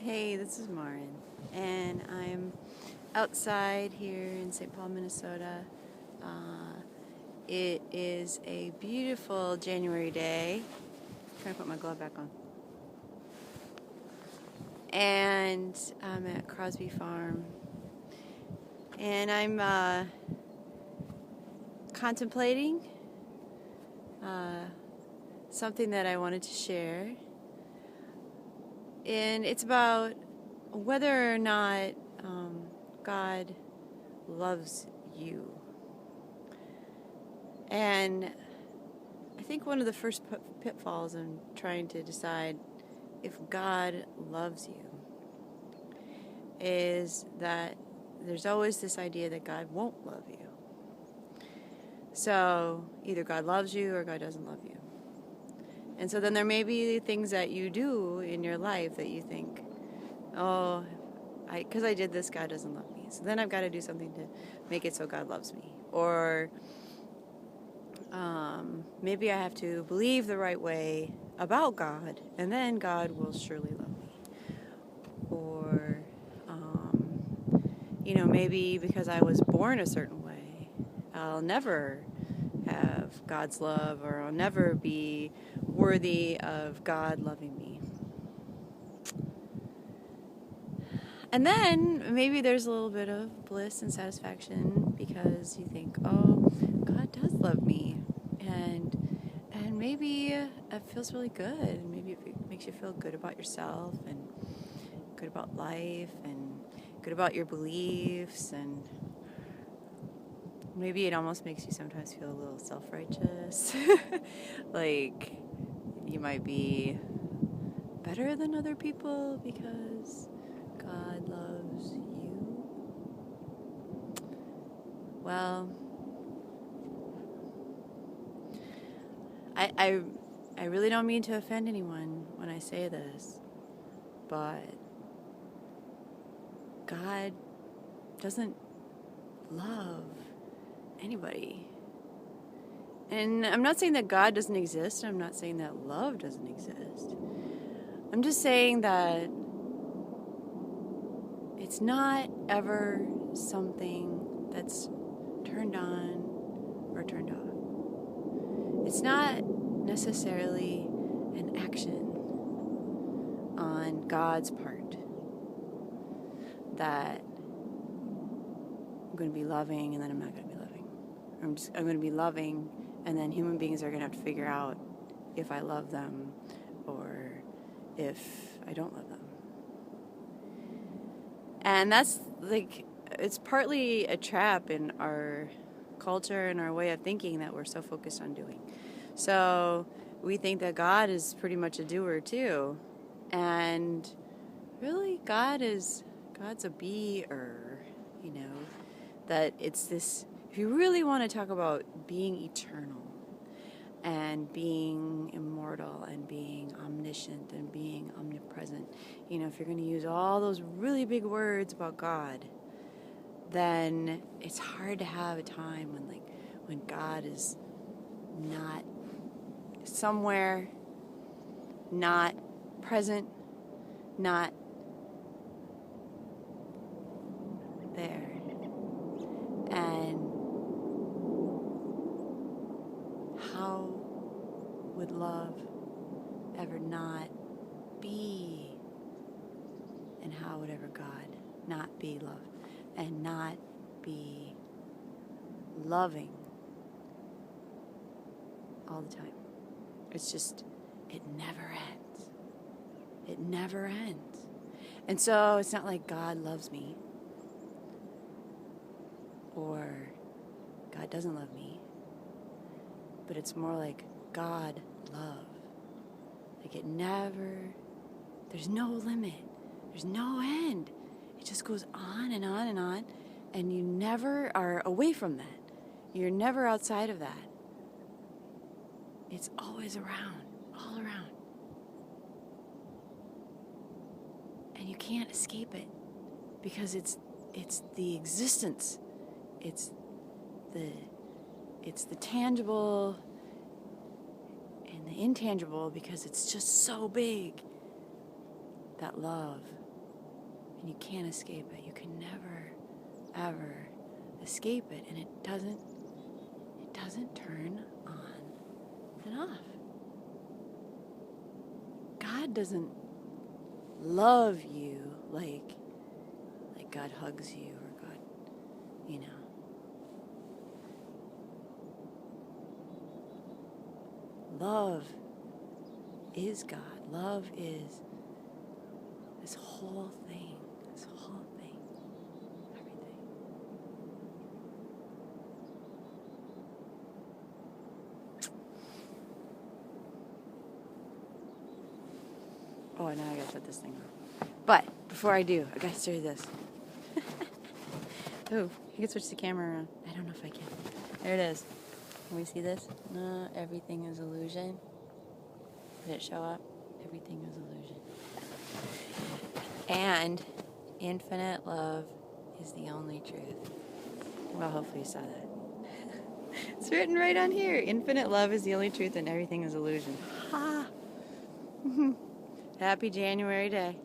Hey, this is Marin, and I'm outside here in St. Paul, Minnesota. It is a beautiful January day. I'm trying to put my glove back on. And I'm at Crosby Farm, and I'm contemplating something that I wanted to share. And it's about whether or not God loves you. And I think one of the first pitfalls in trying to decide if God loves you is that there's always this idea that God won't love you. So either God loves you or God doesn't love you. And so then there may be things that you do in your life that you think, oh, because I did this, God doesn't love me. So then I've got to do something to make it so God loves me. Or maybe I have to believe the right way about God, and then God will surely love me. Or, maybe because I was born a certain way, I'll never have God's love, or I'll never be worthy of God loving me. And then maybe there's a little bit of bliss and satisfaction because you think, oh, God does love me. And maybe it feels really good. Maybe it makes you feel good about yourself and good about life and good about your beliefs. And maybe it almost makes you sometimes feel a little self-righteous. Like you might be better than other people because God loves you. Well, I really don't mean to offend anyone when I say this, but God doesn't love anybody. And I'm not saying that God doesn't exist. I'm not saying that love doesn't exist. I'm just saying that it's not ever something that's turned on or turned off. It's not necessarily an action on God's part that I'm going to be loving and then I'm not going to be loving. I'm going to be loving and then human beings are going to have to figure out if I love them or if I don't love them. And that's like, it's partly a trap in our culture and our way of thinking that we're so focused on doing. So we think that God is pretty much a doer too. And really, God's a beer, that it's this, if you really want to talk about being eternal and being immortal and being omniscient and being omnipresent, if you're going to use all those really big words about God, then it's hard to have a time when God is not somewhere, not present, not there. And how would love ever not be? And how would ever God not be love and not be loving all the time? It's just, it never ends. It never ends. And so it's not like God loves me or God doesn't love me, but it's more like God love. Like it never, there's no limit, there's no end. It just goes on and on and on, and you never are away from that. You're never outside of that. It's always around, all around. And you can't escape it because it's the existence. It's the tangible and the intangible because it's just so big, that love. and you can't escape it. You can never, ever escape it, and it doesn't turn on and off. God doesn't love you like God hugs you, or God, you know. Love is God. Love is this whole thing, everything. Oh, now I gotta shut this thing off. But before I do, I gotta show you this. Oh, you can switch the camera around. I don't know if I can. There it is. Can we see this? No, everything is illusion. Did it show up? Everything is illusion. And infinite love is the only truth. Well, hopefully you saw that. It's written right on here. Infinite love is the only truth and everything is illusion. Ha! Happy January day.